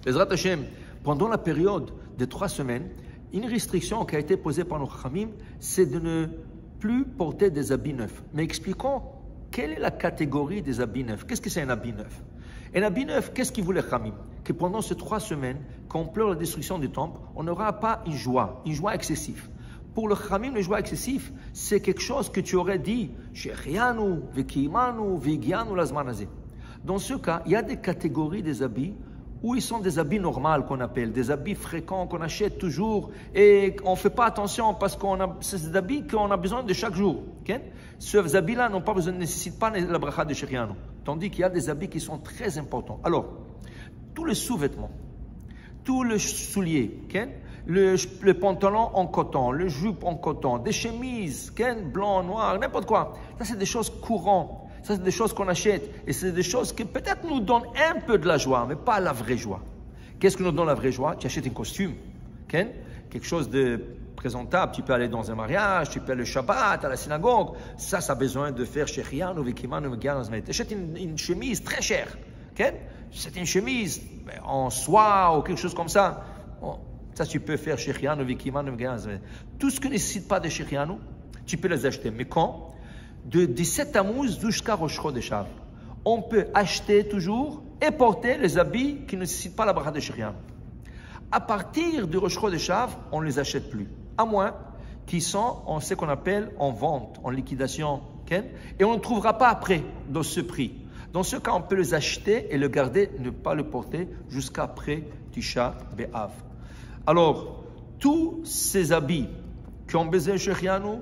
Bezrat Hashem, pendant la période de 3 semaines, une restriction qui a été posée par nos Khamim, c'est de ne plus porter des habits neufs. Mais expliquons, quelle est la catégorie des habits neufs? Qu'est-ce que c'est un habit neuf? Un habit neuf, qu'est-ce qu'il voulait Khamim? Que pendant ces 3 semaines, quand on pleure la destruction du temple, on n'aura pas une joie excessive. Pour le Khamim, la joie excessive, c'est quelque chose que tu aurais dit, Shechianu, Vekimanu, Vigianu, Lazmanazé. Dans ce cas, il y a des catégories des habits où ils sont des habits normaux qu'on appelle, des habits fréquents qu'on achète toujours et on ne fait pas attention parce que c'est des habits qu'on a besoin de chaque jour. Okay? Ces habits-là ne nécessitent pas la bracha de Shechianu. Tandis qu'il y a des habits qui sont très importants. Alors, tous les sous-vêtements, tous les souliers, okay? le pantalon en coton, le jupe en coton, des chemises, okay? Blanc, noir, n'importe quoi. Ça, c'est des choses courantes. Ça, c'est des choses qu'on achète. Et c'est des choses qui peut-être nous donnent un peu de la joie, mais pas la vraie joie. Qu'est-ce qui nous donne la vraie joie? Tu achètes un costume, okay? Quelque chose de présentable. Tu peux aller dans un mariage, tu peux aller au Shabbat, à la synagogue. Ça a besoin de faire Shechianu, Vekimanu, Veganu. Tu achètes une chemise très chère. Okay? C'est une chemise en soie ou quelque chose comme ça. Ça, tu peux faire Shechianu, Vekimanu, Veganu. Tout ce qui ne nécessite pas de Shechianu, tu peux les acheter. Mais quand? De 17 Tammuz jusqu'à Rosh Chodesh, on peut acheter toujours et porter les habits qui ne nécessitent pas la bracha de Shechianu. À partir de Rosh Chodesh, on ne les achète plus. À moins qu'ils sont en ce qu'on appelle en vente, en liquidation. Okay? Et on ne trouvera pas après dans ce prix. Dans ce cas, on peut les acheter et le garder, ne pas le porter jusqu'après Tisha B'Av. Alors, tous ces habits qui ont besoin de Shechianu,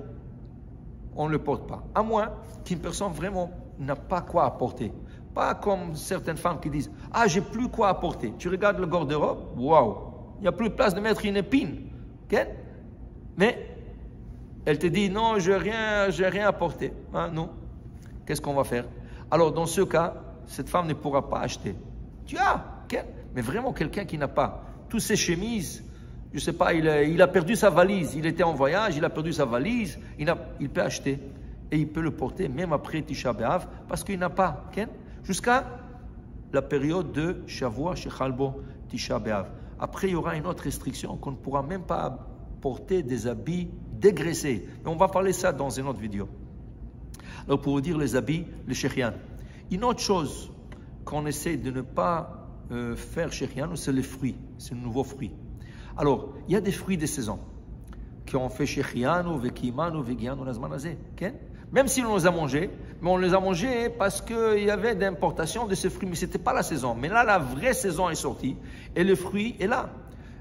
on ne le porte pas. À moins qu'une personne vraiment n'a pas quoi apporter. Pas comme certaines femmes qui disent « Ah, j'ai plus quoi apporter. » Tu regardes le garde-robe, waouh, il n'y a plus de place de mettre une épine. Okay? Mais elle te dit « Non, je n'ai rien apporté. Hein, non. Qu'est-ce qu'on va faire? Alors, dans ce cas, cette femme ne pourra pas acheter. Tu as, okay? Mais vraiment quelqu'un qui n'a pas toutes ses chemises, je ne sais pas, il a perdu sa valise, il était en voyage, il a perdu sa valise, il peut acheter et il peut le porter même après Tisha B'Av parce qu'il n'a pas, okay? Jusqu'à la période de Shavua, Shechalbo, Tisha B'Av. Après, il y aura une autre restriction qu'on ne pourra même pas porter des habits dégraissés. Mais on va parler de ça dans une autre vidéo. Alors, pour vous dire les habits, le Shechianu. Une autre chose qu'on essaie de ne pas faire Shechianu, c'est les fruits, c'est le nouveau fruit. Alors, il y a des fruits de saison qui ont fait Shechianu, Vekimanu, Vegianu, Lazmanazé. Okay? Même si on les a mangés, mais on les a mangés parce qu'il y avait d'importation de ces fruits, mais ce n'était pas la saison. Mais là, la vraie saison est sortie et le fruit est là.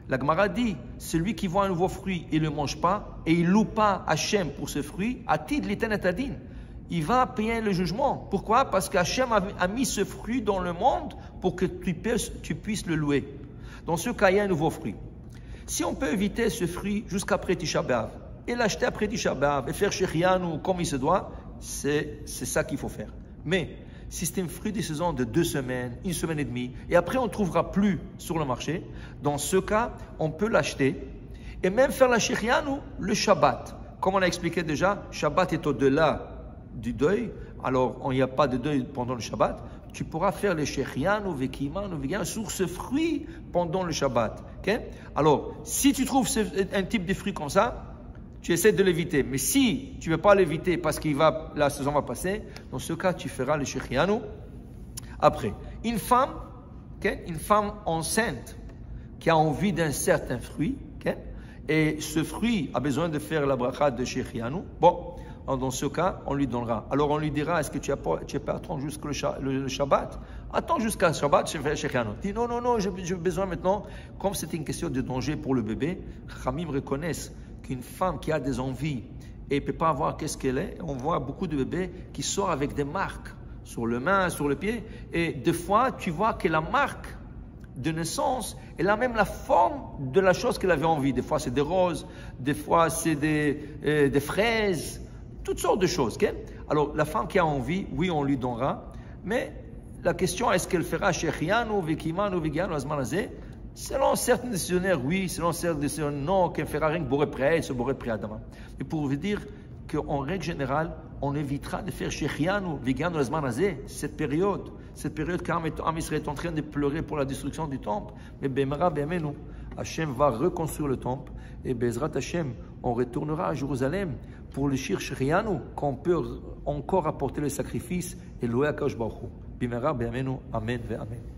La Gemara dit, celui qui voit un nouveau fruit et ne le mange pas, et il ne loue pas Hachem pour ce fruit, Atid l'Iten et Adin, il va payer le jugement. Pourquoi? Parce qu'Hachem a mis ce fruit dans le monde pour que tu puisses le louer. Dans ce cas, il y a un nouveau fruit. Si on peut éviter ce fruit jusqu'après Tisha B'Av et l'acheter après Tisha B'Av et faire Shechianu comme il se doit, c'est ça qu'il faut faire. Mais si c'est un fruit de saison de 2 semaines, 1 semaine et demie, et après on ne trouvera plus sur le marché, dans ce cas, on peut l'acheter et même faire la Shechianu le Shabbat. Comme on a expliqué déjà, Shabbat est au-delà du deuil, alors il n'y a pas de deuil pendant le Shabbat. Tu pourras faire les Shechianu, Vekimanu, Vegianu sur ce fruit pendant le Shabbat. Okay? Alors, si tu trouves un type de fruit comme ça, tu essaies de l'éviter. Mais si tu ne veux pas l'éviter parce que la saison va passer, dans ce cas, tu feras les Shechianu après. Une femme enceinte qui a envie d'un certain fruit, okay? Et ce fruit a besoin de faire la bracha de Shechianu, bon, dans ce cas, on lui donnera. Alors on lui dira, est-ce que tu peux attendre jusqu'au le Shabbat? Attends jusqu'à Shabbat, je fais Shechianu. Dis non, j'ai besoin maintenant, comme c'est une question de danger pour le bébé, Khamim reconnaissent qu'une femme qui a des envies et ne peut pas avoir qu'est-ce qu'elle est, on voit beaucoup de bébés qui sortent avec des marques sur le main, sur le pied, et des fois, tu vois que la marque de naissance, elle a même la forme de la chose qu'elle avait envie. Des fois, c'est des roses, des fois, c'est des fraises, toutes sortes de choses. Okay? Alors, la femme qui a envie, oui, on lui donnera, mais la question, est-ce qu'elle fera Shechianu, Vekimanu, Vegianu, Azmanazé? Selon certains décisionnaires, oui, selon certains décisionnaires, non, qu'elle fera rien que Boré Pré, ce Boré Pré Adama. Mais pour vous dire qu'en règle générale, on évitera de faire Shechianu, Vegianu, Azmanazé, cette période. cette période qu'Am Israël est en train de pleurer pour la destruction du temple. Mais Bemara, Bemenu, Hachem va reconstruire le temple et Bezrat Hachem, on retournera à Jérusalem pour le Shir Shrianu, qu'on peut encore apporter le sacrifice et louer Akadosh Baruch Hu. Bimera, Bemenu, Amen, Amen.